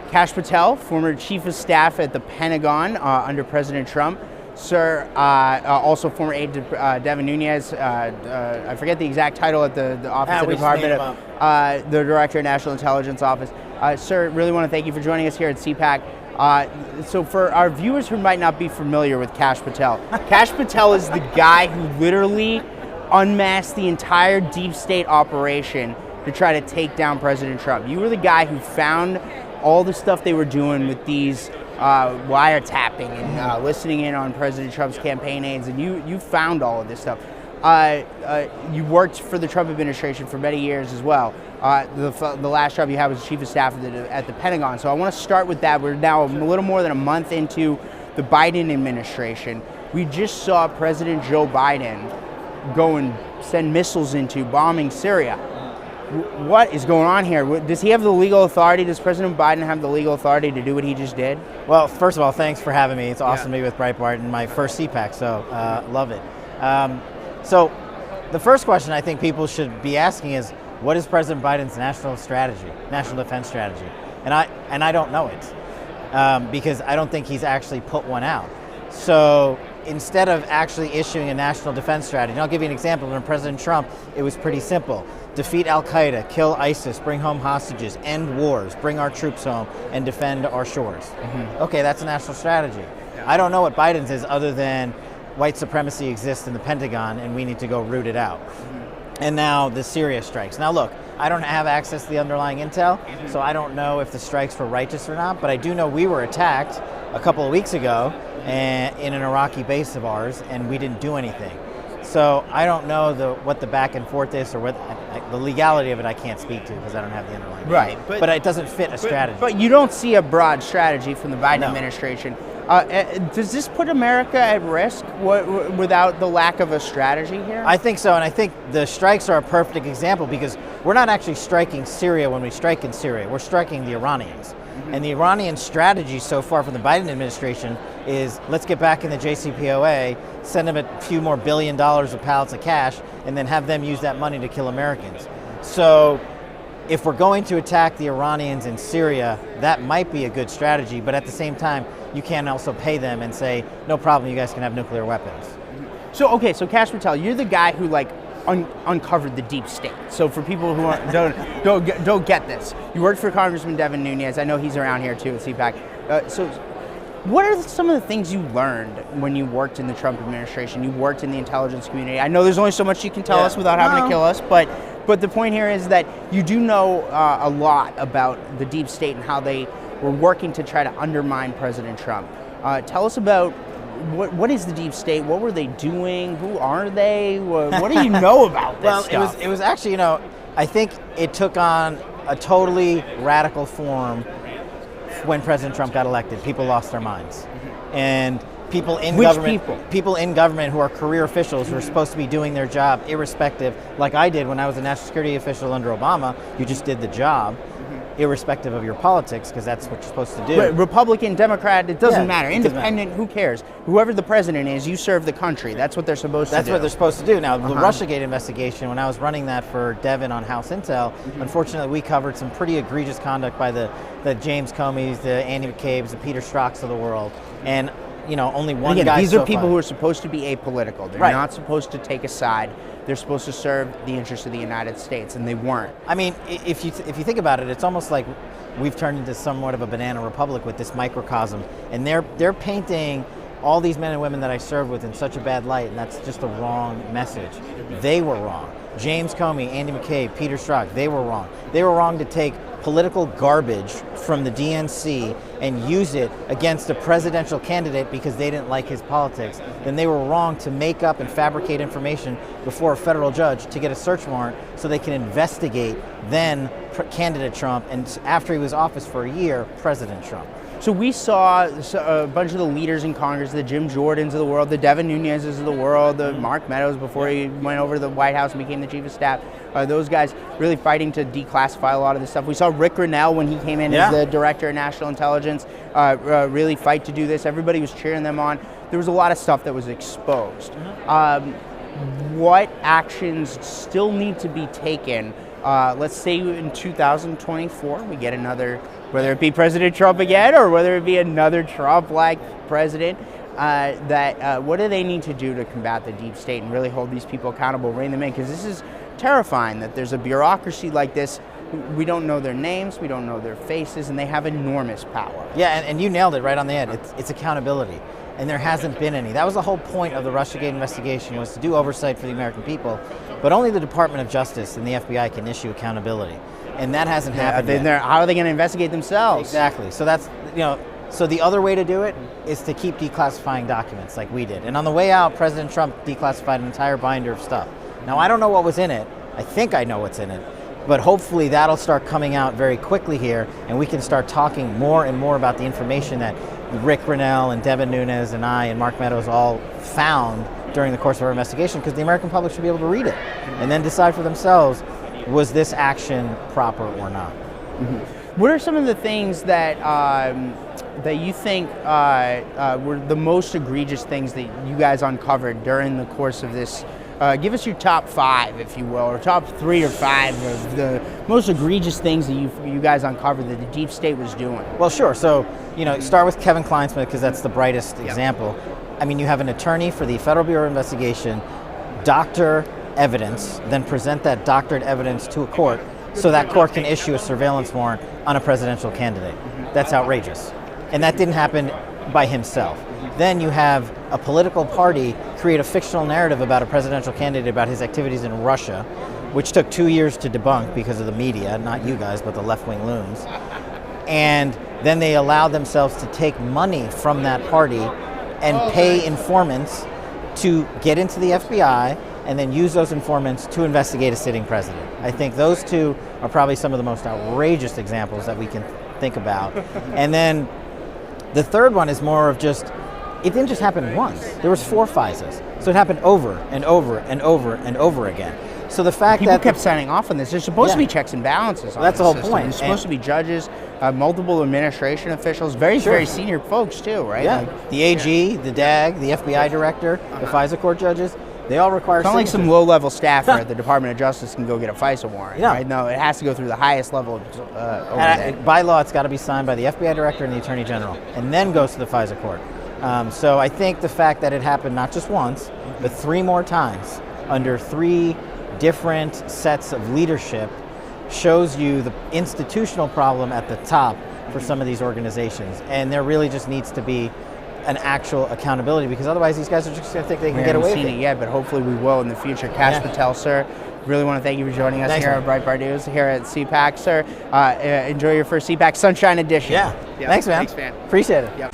Kash Patel, former chief of staff at the Pentagon under President Trump. Sir, also former aide to Devin Nunes. I forget the exact title at the Office of the Department of the Director of National Intelligence Office. Sir, really want to thank you for joining us here at CPAC. So for our viewers who might not be familiar with Kash Patel, Kash Patel is the guy who literally unmasked the entire deep state operation to try to take down President Trump. You were the guy who found all the stuff they were doing with these wiretapping and listening in on President Trump's campaign aides, and you found all of this stuff. You worked for the Trump administration for many years as well. The last job you had was chief of staff at the Pentagon. So I want to start with that. We're now a little more than a month into the Biden administration. We just saw President Joe Biden go and send missiles into bombing Syria. What is going on here? Does he have the legal authority? Does President Biden have the legal authority to do what he just did? Well, first of all, thanks for having me. It's awesome to be with Breitbart in my first CPAC, so love it. So the first question I think people should be asking is, what is President Biden's national defense strategy? And I don't know it because I don't think he's actually put one out. So instead of actually issuing a national defense strategy, and I'll give you an example. When President Trump, it was pretty simple. Defeat Al-Qaeda, kill ISIS, bring home hostages, end wars, bring our troops home, and defend our shores. Mm-hmm. Okay, that's a national strategy. Yeah. I don't know what Biden's is other than white supremacy exists in the Pentagon and we need to go root it out. Mm-hmm. And now the Syria strikes. Now look, I don't have access to the underlying intel, so I don't know if the strikes were righteous or not, but I do know we were attacked a couple of weeks ago in an Iraqi base of ours, and we didn't do anything. So I don't know what the back and forth is, or what the legality of it I can't speak to because I don't have the underlying. Right, but it doesn't fit a strategy. But you don't see a broad strategy from the Biden administration. Does this put America at risk without the lack of a strategy here? I think so, and I think the strikes are a perfect example because we're not actually striking Syria when we strike in Syria. We're striking the Iranians. Mm-hmm. And the Iranian strategy so far from the Biden administration is let's get back in the JCPOA, send them a few more $1 billion of pallets of cash, and then have them use that money to kill Americans. So if we're going to attack the Iranians in Syria, that might be a good strategy, but at the same time, you can also pay them and say, no problem, you guys can have nuclear weapons. So Kash Patel, you're the guy who uncovered the deep state. So for people who don't get this, you worked for Congressman Devin Nunes. I know he's around here too at CPAC. So what are some of the things you learned when you worked in the Trump administration? You worked in the intelligence community. I know there's only so much you can tell us without having to kill us, but the point here is that you do know a lot about the deep state and how they were working to try to undermine President Trump. Tell us about what is the deep state? What were they doing? Who are they? What do you know about this stuff? It was actually, I think it took on a totally radical form when President Trump got elected. People lost their minds. And people in government who are career officials who are supposed to be doing their job irrespective, like I did when I was a national security official under Obama, you just did the job. Irrespective of your politics, because that's what you're supposed to do. Republican, Democrat, it doesn't matter. Independent, who cares? Whoever the president is, you serve the country. That's what they're supposed to do. That's what they're supposed to do. Now, the Russiagate investigation, when I was running that for Devin on House Intel, unfortunately we covered some pretty egregious conduct by the James Comeys, the Andy McCabe's, the Peter Strzok's of the world. And only one guy. These are people who are supposed to be apolitical. They're not supposed to take a side. They're supposed to serve the interests of the United States, and they weren't. I mean, if you think about it, it's almost like we've turned into somewhat of a banana republic with this microcosm, and they're painting all these men and women that I served with in such a bad light, and that's just a wrong message. They were wrong. James Comey, Andy McCabe, Peter Strzok, they were wrong. They were wrong to take political garbage from the DNC and use it against a presidential candidate because they didn't like his politics. Then they were wrong to make up and fabricate information before a federal judge to get a search warrant so they can investigate then candidate Trump, and after he was office for a year, President Trump. So we saw a bunch of the leaders in Congress, the Jim Jordans of the world, the Devin Nuneses of the world, the Mark Meadows before he went over to the White House and became the chief of staff. Those guys really fighting to declassify a lot of this stuff. We saw Rick Grinnell when he came in as the director of national intelligence really fight to do this. Everybody was cheering them on. There was a lot of stuff that was exposed. What actions still need to be taken let's say in 2024 we get another, whether it be President Trump again or whether it be another Trump-like president, what do they need to do to combat the deep state and really hold these people accountable, rein them in? Because this is terrifying that there's a bureaucracy like this. We don't know their names, we don't know their faces, and they have enormous power. Yeah, and you nailed it right on the head. It's accountability, and there hasn't been any. That was the whole point of the Russiagate investigation, was to do oversight for the American people, but only the Department of Justice and the FBI can issue accountability, and that hasn't happened yet. How are they going to investigate themselves? Exactly. So that's, so the other way to do it is to keep declassifying documents like we did. And on the way out, President Trump declassified an entire binder of stuff. Now, I don't know what was in it. I think I know what's in it. But hopefully that'll start coming out very quickly here, and we can start talking more and more about the information that Rick Grinnell and Devin Nunes and I and Mark Meadows all found during the course of our investigation, because the American public should be able to read it and then decide for themselves, was this action proper or not? Mm-hmm. What are some of the things that that you think were the most egregious things that you guys uncovered during the course of this? Give us your top 5, if you will, or top 3 or 5 of the most egregious things that you guys uncovered that the deep state was doing. Well, sure. So, start with Kevin Kleinsmith, because that's the brightest example. I mean, you have an attorney for the Federal Bureau of Investigation doctor evidence, then present that doctored evidence to a court so that court can issue a surveillance warrant on a presidential candidate. That's outrageous. And that didn't happen by himself. Then you have a political party create a fictional narrative about a presidential candidate about his activities in Russia, which took 2 years to debunk because of the media, not you guys, but the left-wing loons. And then they allowed themselves to take money from that party and pay informants to get into the FBI and then use those informants to investigate a sitting president. I think those two are probably some of the most outrageous examples that we can think about. And then the third one is more of just, it didn't just happen once. There was 4 FISAs. So it happened over and over and over and over again. So the fact people that kept signing off on this, there's supposed to be checks and balances on that's the whole system. point. There's supposed to be judges, multiple administration officials, very senior folks too, right? Yeah, the AG, the DAG, the FBI director, the FISA court judges, they all require It's not like some low-level staffer at the Department of Justice can go get a FISA warrant, right? No, it has to go through the highest level over there. By law, it's got to be signed by the FBI director and the Attorney General, and then goes to the FISA court. So I think the fact that it happened not just once, but 3 more times under 3 different sets of leadership shows you the institutional problem at the top for some of these organizations. And there really just needs to be an actual accountability, because otherwise these guys are just going to think they can get away with it. We haven't seen it yet, but hopefully we will in the future. Kash Patel, sir, really want to thank you for joining us here at Breitbart News, here at CPAC, sir. Enjoy your first CPAC Sunshine Edition. Yeah. Thanks, man. Thanks, man. Appreciate it. Yep.